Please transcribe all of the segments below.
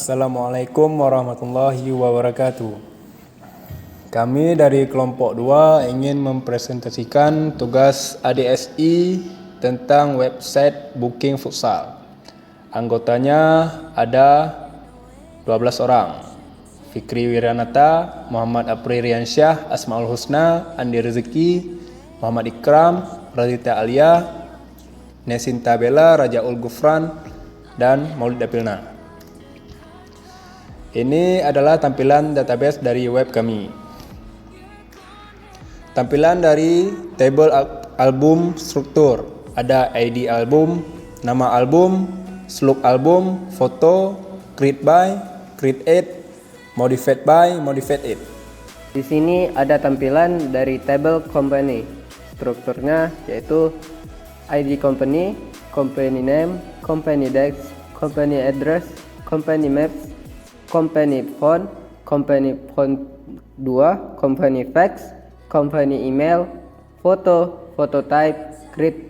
Assalamualaikum warahmatullahi wabarakatuh. Kami dari kelompok 2 ingin mempresentasikan tugas ADSI tentang website booking futsal. Anggotanya ada 12 orang. Fikri Wiranata, Muhammad Apririansyah, Asmaul Husna, Andi Rezeki, Muhammad Ikram, Radita Alia, Nesinta Bella, Rajaul Gufran, dan Maulid Apilna. Ini adalah tampilan database dari web kami. Tampilan dari table album struktur. Ada ID album, nama album, slug album, foto, create by, create it, modified by, modified it. Di sini ada tampilan dari table company. Strukturnya yaitu ID company, company name, company desk, company address, company maps, company phone 2, company fax, company email, foto, photo type, create,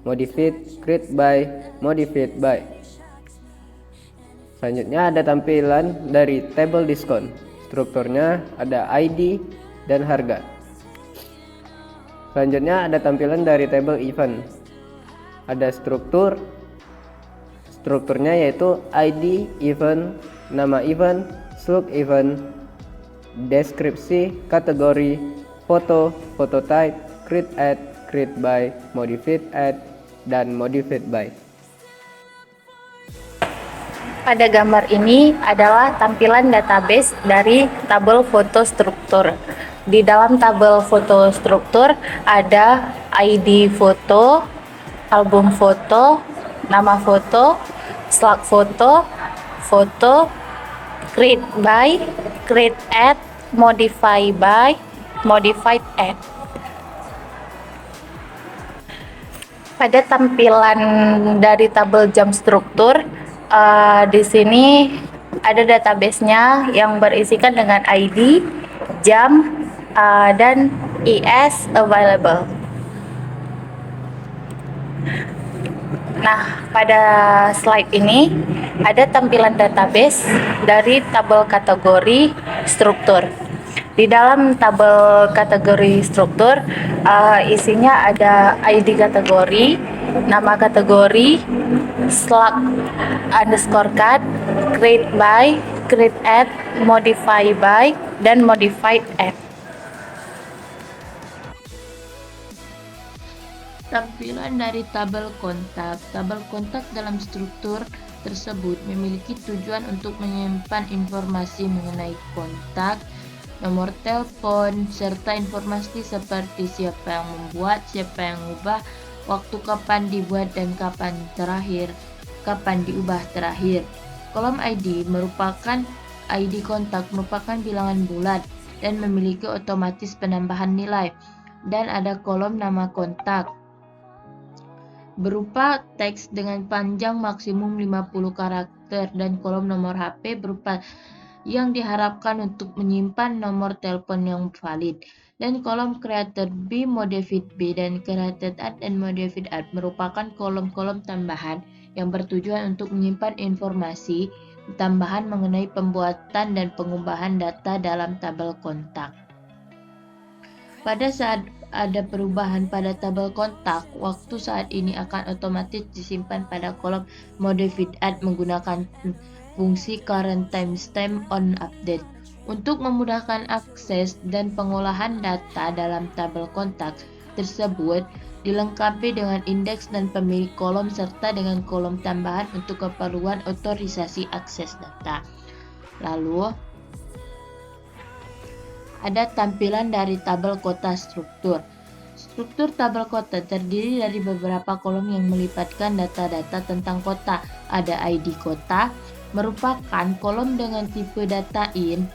modified, create by, modified by. Selanjutnya ada tampilan dari table diskon. Strukturnya ada ID dan harga. Selanjutnya ada tampilan dari table event. Ada strukturnya yaitu ID event, nama event, slug event, deskripsi, kategori, foto, foto type, create add, create by, modified add, dan modified by. Pada gambar ini adalah tampilan database dari tabel foto struktur. Di dalam tabel foto struktur ada ID foto, album foto, nama foto, slug foto, foto, create by, create add, modify by, modified add. Pada tampilan dari tabel jam struktur, di sini ada database-nya yang berisikan dengan ID, jam, dan IS available. Nah, pada slide ini ada tampilan database dari tabel kategori struktur. Di dalam tabel kategori struktur, isinya ada ID kategori, nama kategori, slug underscore card, create by, create add, modify by, dan modified add. Tampilan dari tabel kontak. Tabel kontak dalam struktur tersebut memiliki tujuan untuk menyimpan informasi mengenai kontak, nomor telepon, serta informasi seperti siapa yang membuat, siapa yang mengubah, waktu kapan dibuat dan kapan diubah terakhir. Kolom ID kontak merupakan bilangan bulat dan memiliki otomatis penambahan nilai, dan ada kolom nama kontak berupa teks dengan panjang maksimum 50 karakter dan kolom nomor HP berupa yang diharapkan untuk menyimpan nomor telepon yang valid, dan kolom created B, modified B, dan created add dan modified add merupakan kolom-kolom tambahan yang bertujuan untuk menyimpan informasi tambahan mengenai pembuatan dan pengubahan data dalam tabel kontak. Pada saat ada perubahan pada tabel kontak, waktu saat ini akan otomatis disimpan pada kolom modified add menggunakan fungsi current timestamp on update. Untuk memudahkan akses dan pengolahan data dalam tabel kontak tersebut dilengkapi dengan indeks dan pemilik kolom serta dengan kolom tambahan untuk keperluan otorisasi akses data. Lalu ada tampilan dari tabel kota struktur. Struktur tabel kota terdiri dari beberapa kolom yang melibatkan data-data tentang kota. Ada ID kota, merupakan kolom dengan tipe data in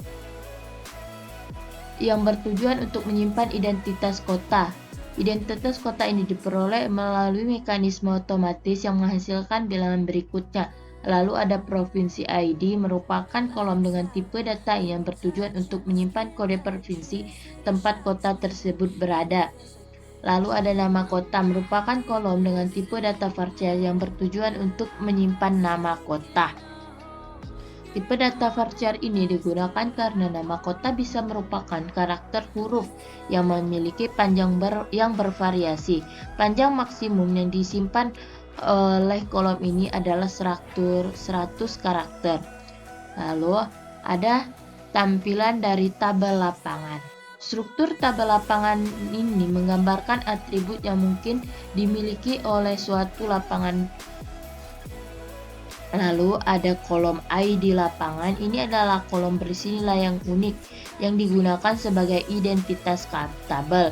yang bertujuan untuk menyimpan identitas kota. Identitas kota ini diperoleh melalui mekanisme otomatis yang menghasilkan bilangan berikutnya. Lalu ada provinsi ID, merupakan kolom dengan tipe data yang bertujuan untuk menyimpan kode provinsi tempat kota tersebut berada. Lalu ada nama kota, merupakan kolom dengan tipe data partial yang bertujuan untuk menyimpan nama kota. Tipe data varchar ini digunakan karena nama kota bisa merupakan karakter huruf yang memiliki panjang yang bervariasi. Panjang maksimum yang disimpan oleh kolom ini adalah 100 karakter. Lalu ada tampilan dari tabel lapangan. Struktur tabel lapangan ini menggambarkan atribut yang mungkin dimiliki oleh suatu lapangan. Lalu ada kolom ID lapangan. Ini adalah kolom berisi nilai yang unik yang digunakan sebagai identitas tabel.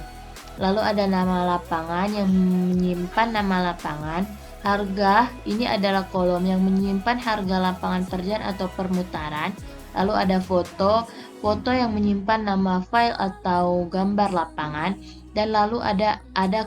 Lalu ada nama lapangan yang menyimpan nama lapangan. Harga, ini adalah kolom yang menyimpan harga lapangan per jam atau permutaran. Lalu ada foto yang menyimpan nama file atau gambar lapangan. Dan lalu ada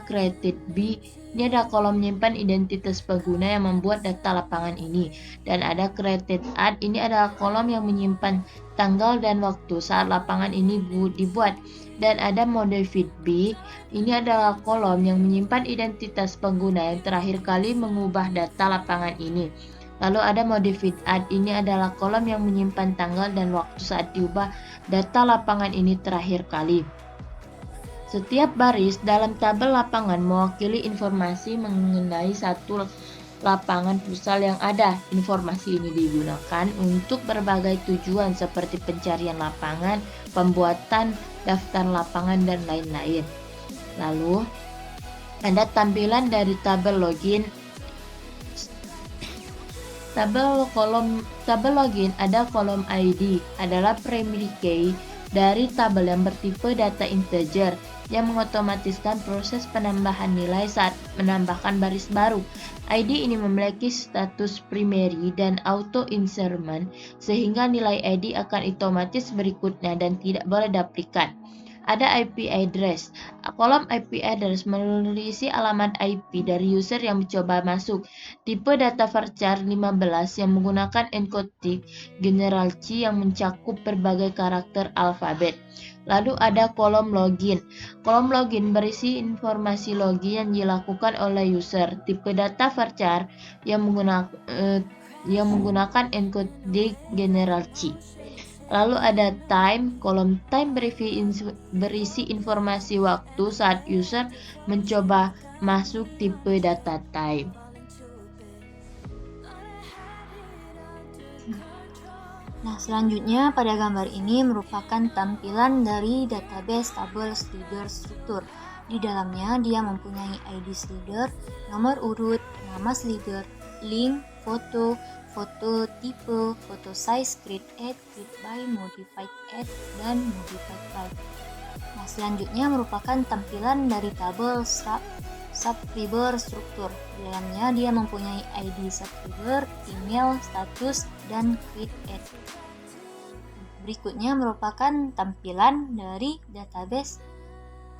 created by. Ini ada kolom menyimpan identitas pengguna yang membuat data lapangan ini. Dan ada created at, ini adalah kolom yang menyimpan tanggal dan waktu saat lapangan ini dibuat. Dan ada modified by, ini adalah kolom yang menyimpan identitas pengguna yang terakhir kali mengubah data lapangan ini. Lalu ada modified at, ini adalah kolom yang menyimpan tanggal dan waktu saat diubah data lapangan ini terakhir kali. Setiap baris dalam tabel lapangan mewakili informasi mengenai satu lapangan futsal yang ada. Informasi ini digunakan untuk berbagai tujuan seperti pencarian lapangan, pembuatan daftar lapangan, dan lain-lain. Lalu, ada tampilan dari tabel login. Tabel login ada kolom ID, adalah primary key dari tabel yang bertipe data integer yang mengotomatiskan proses penambahan nilai saat menambahkan baris baru. ID ini memiliki status primary dan auto insertion sehingga nilai ID akan otomatis berikutnya dan tidak boleh duplikat. Ada IP address. Kolom IP address berisi alamat IP dari user yang mencoba masuk. Tipe data varchar 15 yang menggunakan encoding generality yang mencakup berbagai karakter alfabet. Lalu ada kolom login. Kolom login berisi informasi login yang dilakukan oleh user. Tipe data varchar yang menggunakan encoding generality. Lalu ada time. Kolom time berisi informasi waktu saat user mencoba masuk tipe data time. Nah, selanjutnya pada gambar ini merupakan tampilan dari database tabel slider struktur. Di dalamnya dia mempunyai ID slider, nomor urut, nama slider, link, foto tipe, foto size, create add, create by, modified add, dan modified by. Nah, selanjutnya merupakan tampilan dari tabel subscriber struktur. Di dalamnya dia mempunyai ID subscriber, email, status, dan create add. Berikutnya merupakan tampilan dari database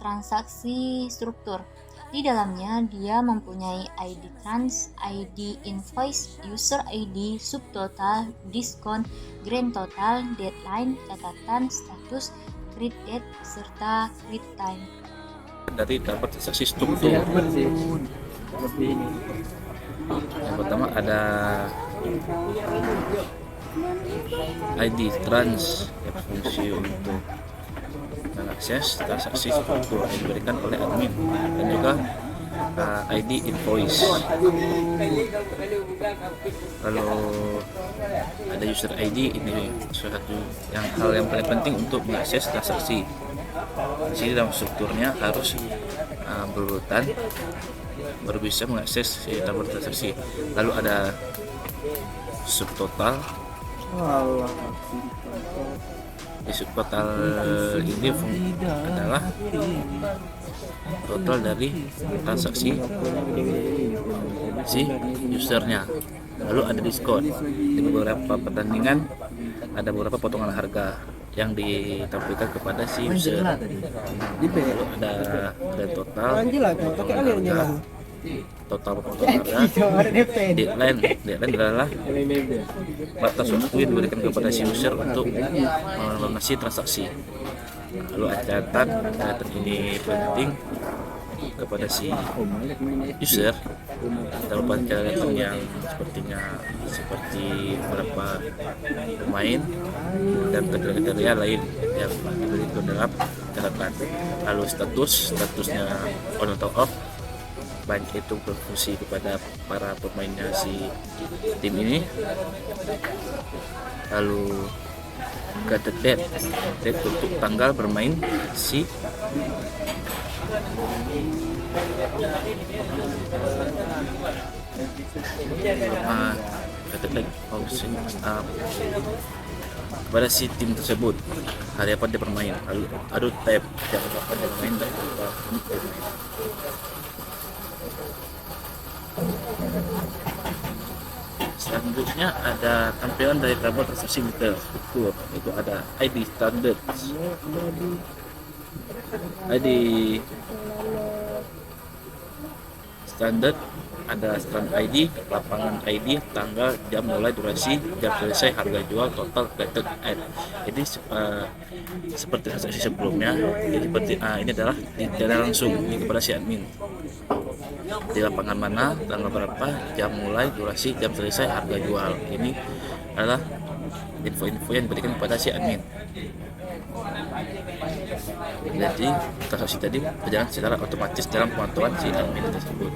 transaksi struktur. Di dalamnya dia mempunyai ID trans, ID invoice, user ID, subtotal, diskon, grand total, deadline, catatan, status, create date, serta create time. Dari dapat transaksi struktur. Yang pertama ada ID trans yang berfungsi untuk mengakses transaksi struktur yang diberikan oleh admin, dan juga ID invoice. Lalu ada user ID, ini suatu hal yang paling penting untuk mengakses transaksi. Di sini dalam strukturnya harus berurutan baru bisa mengakses tabel transaksi. Lalu ada subtotal. Di subtotal ini adalah total dari transaksi si usernya. Lalu ada diskon. Di beberapa pertandingan ada beberapa potongan harga yang ditampilkan kepada si user. Lalu ada total harga, total potongan harga, deadline adalah batas waktu yang diberikan kepada si user untuk melunasi transaksi. Lalu ada catatan ini penting, kepada si user. Terdapat catatan yang seperti beberapa pemain dan kriteria lain yang diberi ke dalam catatan. Lalu statusnya on atau off, baik itu berfungsi kepada para pemainnya si tim ini. Lalu kata date untuk tanggal bermain si kata date kepada si tim tersebut, hari apa dia bermain, lalu ada tab jam berapa dia bermain dan berapa menit dia bermain. Selanjutnya ada tampilan dari tabel transaksi detail struktur, itu ada ID standard, ada strand ID, lapangan ID, tanggal, jam mulai, durasi, jam selesai, harga jual, total, created, add. Jadi seperti transaksi sebelumnya, jadi seperti ini adalah detail langsung kepada si admin. Di lapangan mana, tanggal berapa, jam mulai, durasi, jam selesai, harga jual. Ini adalah info-info yang diberikan kepada si admin. Jadi transaksi tadi berjalan secara otomatis dalam pemantauan si admin tersebut.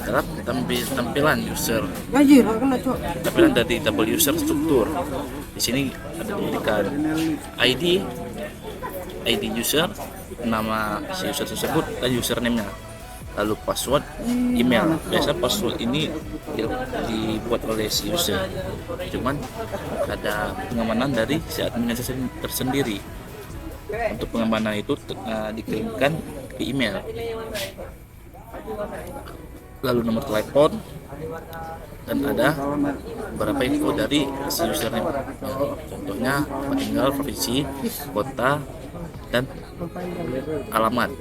Dalam tampilan user, tampilan dari tabel user struktur, di sini ada diberikan ID user, nama si user tersebut dan username-nya, lalu password, email. Biasa password ini dibuat oleh si user, cuman ada pengamanan dari si admin tersendiri. Untuk pengamanan itu dikirimkan ke email, lalu nomor telepon, dan ada beberapa info dari si username. Contohnya tinggal, provinsi, kota, dan alamat.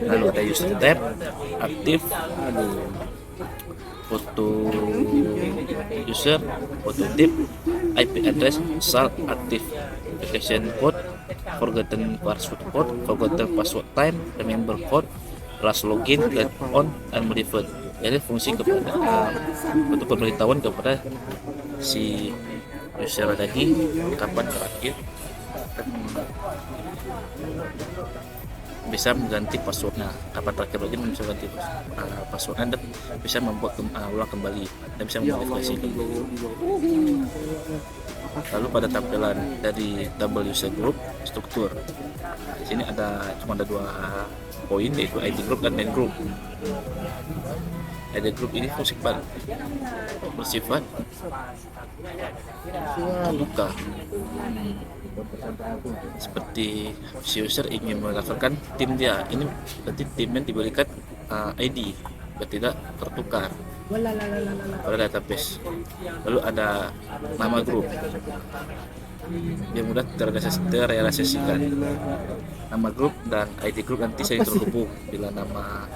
Lalu ada user tab, aktif, foto user, foto tip, IP address, asal aktif, application code, forgotten password time, remember code, last login, get on, and modified. Jadi fungsi kepada untuk pemberitahuan kepada si user tadi kapan terakhir bisa mengganti passwordnya, kapan terakhir login bisa ganti passwordnya, dan bisa membuat ulang kembali dan bisa memodifikasi kembali. Lalu pada tampilan dari tabel user group struktur, di sini cuma ada 2 poin, yaitu ID group dan main group. ID group ini bersifat terbuka, seperti si user ingin mendaftarkan tim dia, ini berarti tim yang diberikan ID tidak tertukar pada database. Lalu ada nama grup yang mudah terrealisasikan. Nama grup dan ID grup nanti saya terhubung. Bila nama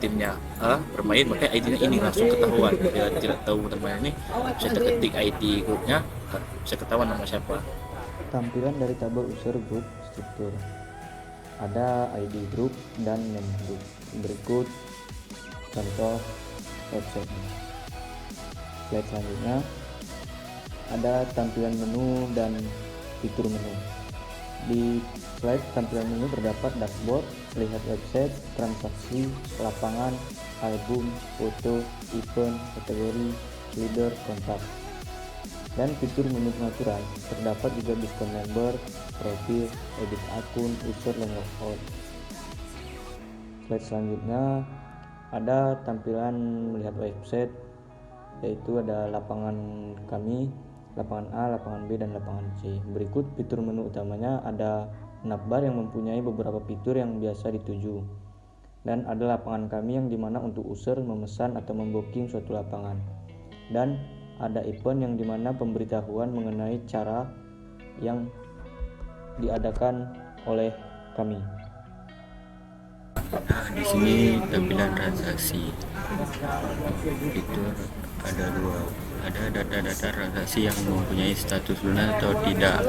timnya A bermain, maka ID-nya ini langsung ketahuan. Bila tidak tahu bermain ini, bisa ketik ID grupnya, bisa ketahuan nama siapa. Tampilan dari tabel user group struktur, ada ID group dan name group. Berikut contoh website. Slide selanjutnya ada tampilan menu dan fitur menu. Di slide tampilan menu terdapat dashboard, lihat website, transaksi, lapangan, album, foto, event, kategori, leader, kontak. Dan fitur menu pengaturan terdapat juga diskon member, profil, edit akun, user, dan logout. Slide selanjutnya ada tampilan melihat website, yaitu ada lapangan kami, lapangan A, lapangan B, dan lapangan C. Berikut fitur menu utamanya, ada navbar yang mempunyai beberapa fitur yang biasa dituju, dan ada lapangan kami yang dimana untuk user memesan atau membooking suatu lapangan, dan ada event yang dimana pemberitahuan mengenai cara yang diadakan oleh kami. Nah, di sini tampilan transaksi itu ada 2 ada data-data transaksi yang mempunyai status lunas atau tidak,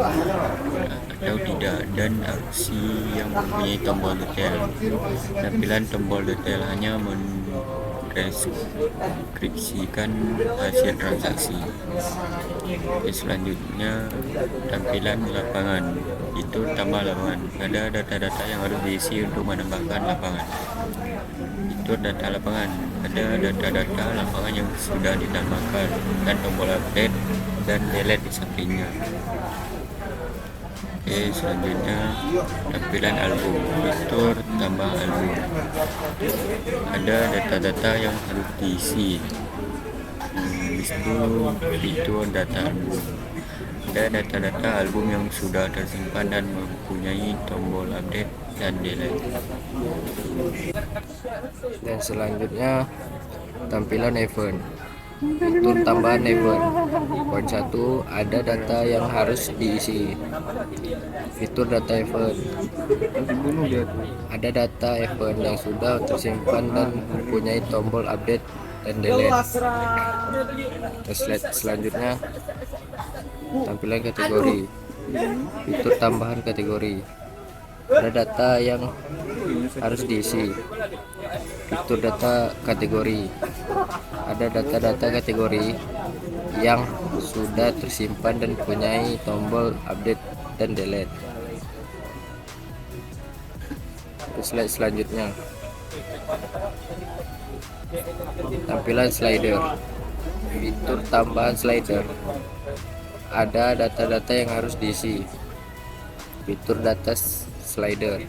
dan aksi yang mempunyai tombol detail. Tampilan tombol detail hanya mendeskripsikan hasil transaksi. Selanjutnya, tampilan lapangan. Itu tambah lapangan. Ada data-data yang harus diisi untuk menambahkan lapangan. Fitur data lapangan. Ada data-data lapangan yang sudah ditambahkan dan tombol update dan delete di sampingnya. Selanjutnya tampilan album. Fitur tambah album. Ada data-data yang harus diisi. Fitur data album. Ada data-data album yang sudah tersimpan dan mempunyai tombol update dan delete. Dan selanjutnya tampilan event. Fitur tambahan event. Poin 1, ada data yang harus diisi. Fitur data event. Ada data event yang sudah tersimpan dan mempunyai tombol update dan delete. Slide selanjutnya tampilan kategori. Fitur tambahan kategori. Ada data yang harus diisi. Fitur data kategori. Ada data-data kategori yang sudah tersimpan dan mempunyai tombol update dan delete. Slide selanjutnya tampilan slider. Fitur tambahan slider. Ada data-data yang harus diisi. Fitur data slider.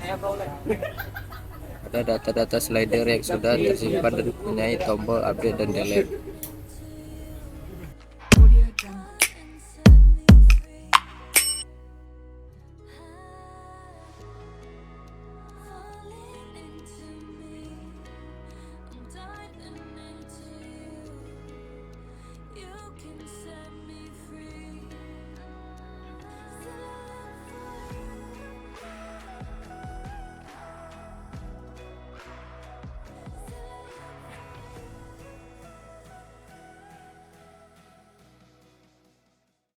Ada data-data slider yang sudah tersimpan dan mempunyai tombol update dan delete.